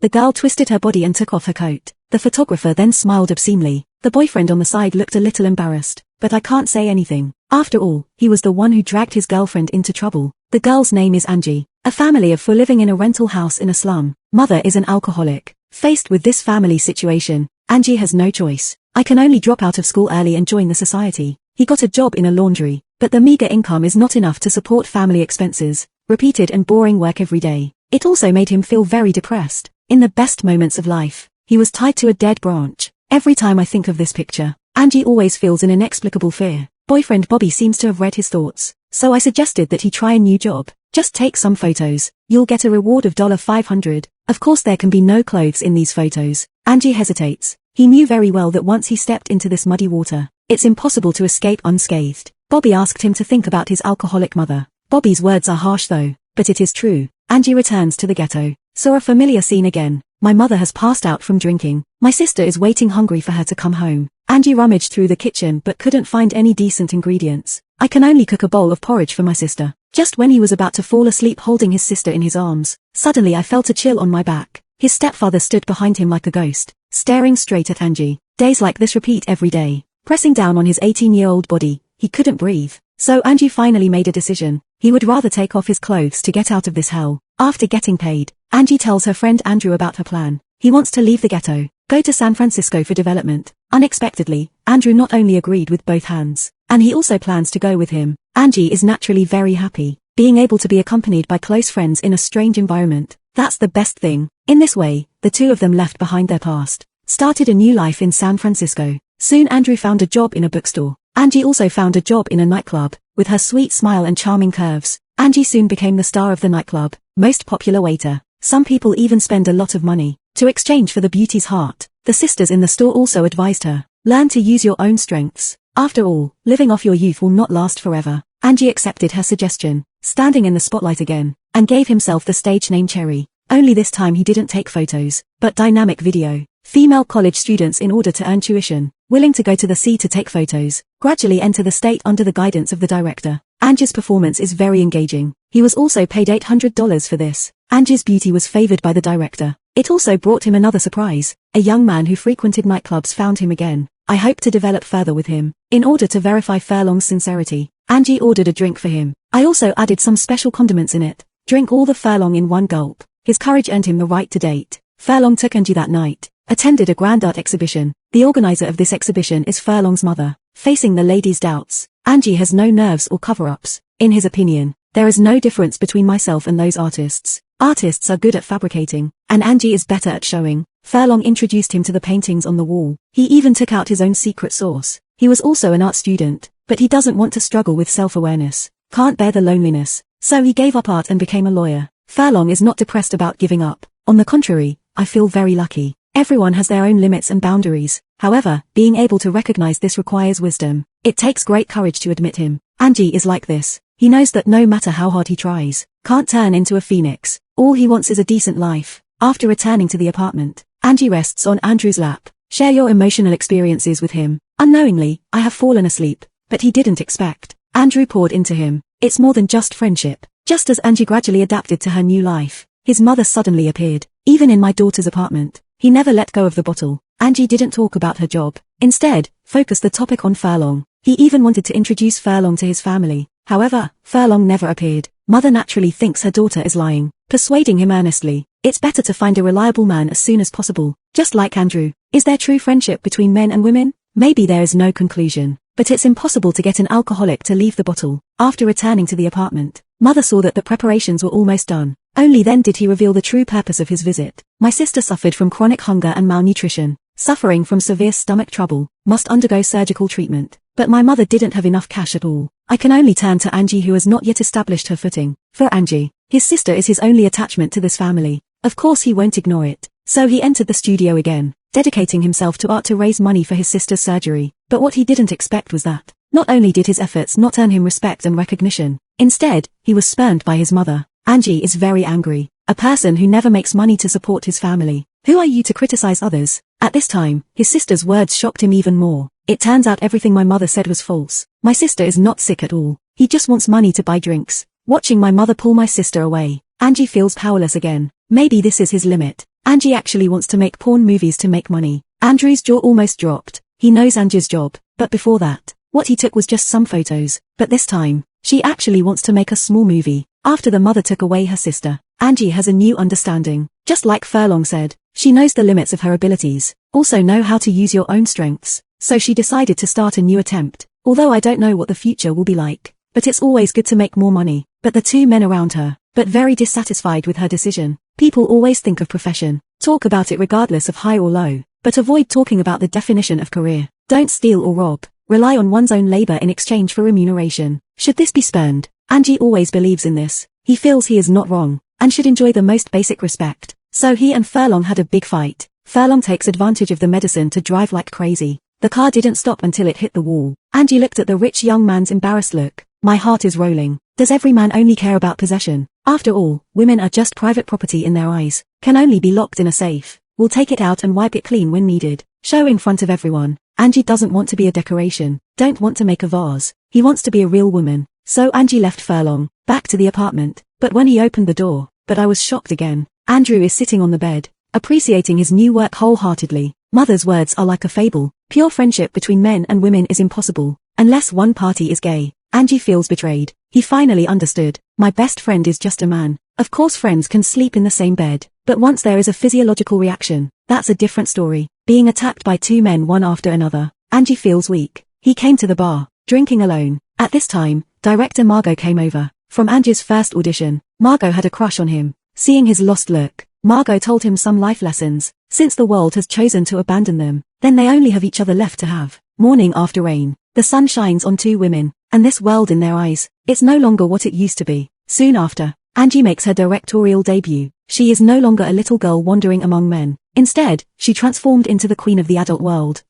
The girl twisted her body and took off her coat. The photographer then smiled obscenely. The boyfriend on the side looked a little embarrassed, but I can't say anything. After all, he was the one who dragged his girlfriend into trouble. The girl's name is Angie. A family of four living in a rental house in a slum. Mother is an alcoholic. Faced with this family situation, Angie has no choice. I can only drop out of school early and join the society. He got a job in a laundry, but the meager income is not enough to support family expenses. Repeated and boring work every day. It also made him feel very depressed. In the best moments of life, he was tied to a dead branch. Every time I think of this picture, Angie always feels an inexplicable fear. Boyfriend Bobby seems to have read his thoughts, so I suggested that he try a new job. Just take some photos. You'll get a reward of $500. Of course there can be no clothes in these photos. Angie hesitates. He knew very well that once he stepped into this muddy water, it's impossible to escape unscathed. Bobby asked him to think about his alcoholic mother. Bobby's words are harsh though, but it is true. Angie returns to the ghetto. Saw a familiar scene again. My mother has passed out from drinking. My sister is waiting hungry for her to come home. Angie rummaged through the kitchen but couldn't find any decent ingredients. I can only cook a bowl of porridge for my sister. Just when he was about to fall asleep holding his sister in his arms, suddenly I felt a chill on my back. His stepfather stood behind him like a ghost, staring straight at Angie. Days like this repeat every day. Pressing down on his 18-year-old body, he couldn't breathe. So Angie finally made a decision. He would rather take off his clothes to get out of this hell. After getting paid, Angie tells her friend Andrew about her plan. He wants to leave the ghetto, go to San Francisco for development. Unexpectedly, Andrew not only agreed with both hands, and he also plans to go with him. Angie is naturally very happy, being able to be accompanied by close friends in a strange environment. That's the best thing. In this way, the two of them left behind their past, started a new life in San Francisco. Soon Andrew found a job in a bookstore. Angie also found a job in a nightclub. With her sweet smile and charming curves, Angie soon became the star of the nightclub, most popular waiter. Some people even spend a lot of money to exchange for the beauty's heart. The sisters in the store also advised her, learn to use your own strengths. After all, living off your youth will not last forever. Angie accepted her suggestion, standing in the spotlight again, and gave himself the stage name Cherry. Only this time he didn't take photos, but dynamic video. Female college students in order to earn tuition, willing to go to the sea to take photos, gradually enter the state under the guidance of the director. Angie's performance is very engaging. He was also paid $800 for this. Angie's beauty was favored by the director. It also brought him another surprise. A young man who frequented nightclubs found him again. I hope to develop further with him. In order to verify Furlong's sincerity, Angie ordered a drink for him. I also added some special condiments in it. Drink all the Furlong in one gulp. His courage earned him the right to date. Furlong took Angie that night, attended a grand art exhibition. The organizer of this exhibition is Furlong's mother. Facing the lady's doubts, Angie has no nerves or cover-ups. In his opinion, there is no difference between myself and those artists. Artists are good at fabricating, and Angie is better at showing. Furlong introduced him to the paintings on the wall. He even took out his own secret sauce. He was also an art student, but he doesn't want to struggle with self-awareness. Can't bear the loneliness. So he gave up art and became a lawyer. Furlong is not depressed about giving up. On the contrary, I feel very lucky. Everyone has their own limits and boundaries. However, being able to recognize this requires wisdom. It takes great courage to admit him. Angie is like this. He knows that no matter how hard he tries, can't turn into a phoenix. All he wants is a decent life. After returning to the apartment, Angie rests on Andrew's lap. Share your emotional experiences with him. Unknowingly, I have fallen asleep, but he didn't expect. Andrew poured into him. It's more than just friendship. Just as Angie gradually adapted to her new life, his mother suddenly appeared. Even in my daughter's apartment, he never let go of the bottle. Angie didn't talk about her job. Instead, focused the topic on Furlong. He even wanted to introduce Furlong to his family. However, Furlong never appeared. Mother naturally thinks her daughter is lying, persuading him earnestly. It's better to find a reliable man as soon as possible. Just like Andrew. Is there true friendship between men and women? Maybe there is no conclusion. But it's impossible to get an alcoholic to leave the bottle. After returning to the apartment, Mother saw that the preparations were almost done. Only then did he reveal the true purpose of his visit. My sister suffered from chronic hunger and malnutrition, suffering from severe stomach trouble, must undergo surgical treatment. But my mother didn't have enough cash at all. I can only turn to Angie, who has not yet established her footing. For Angie, his sister is his only attachment to this family. Of course he won't ignore it. So he entered the studio again, dedicating himself to art to raise money for his sister's surgery. But what he didn't expect was that, not only did his efforts not earn him respect and recognition, instead, he was spurned by his mother. Angie is very angry. A person who never makes money to support his family. Who are you to criticize others? At this time, his sister's words shocked him even more. It turns out everything my mother said was false. My sister is not sick at all. He just wants money to buy drinks. Watching my mother pull my sister away, Angie feels powerless again. Maybe this is his limit. Angie actually wants to make porn movies to make money. Andrew's jaw almost dropped. He knows Angie's job, but before that, what he took was just some photos. But this time, she actually wants to make a small movie. After the mother took away her sister, Angie has a new understanding. Just like Furlong said, she knows the limits of her abilities, also know how to use your own strengths. So she decided to start a new attempt. Although I don't know what the future will be like, but it's always good to make more money. But the two men around her, but very dissatisfied with her decision. People always think of profession, talk about it regardless of high or low, but avoid talking about the definition of career. Don't steal or rob, rely on one's own labor in exchange for remuneration. Should this be spurned? Angie always believes in this. He feels he is not wrong, and should enjoy the most basic respect. So he and Furlong had a big fight. Furlong takes advantage of the medicine to drive like crazy. The car didn't stop until it hit the wall. Angie looked at the rich young man's embarrassed look. My heart is rolling. Does every man only care about possession? After all, women are just private property in their eyes, can only be locked in a safe. We'll take it out and wipe it clean when needed. Show in front of everyone. Angie doesn't want to be a decoration, don't want to make a vase. He wants to be a real woman. So Angie left Furlong, back to the apartment. But when he opened the door, I was shocked again. Andrew is sitting on the bed, appreciating his new work wholeheartedly. Mother's words are like a fable. Pure friendship between men and women is impossible, unless one party is gay. Angie feels betrayed. He finally understood. My best friend is just a man. Of course friends can sleep in the same bed, but once there is a physiological reaction, that's a different story. Being attacked by two men one after another, Angie feels weak. He came to the bar, drinking alone. At this time, director Margot came over. From Angie's first audition, Margot had a crush on him. Seeing his lost look, Margot told him some life lessons. Since the world has chosen to abandon them, then they only have each other left to have. Morning after rain, the sun shines on two women, and this world in their eyes, it's no longer what it used to be. Soon after, Angie makes her directorial debut. She is no longer a little girl wandering among men. Instead, she transformed into the queen of the adult world.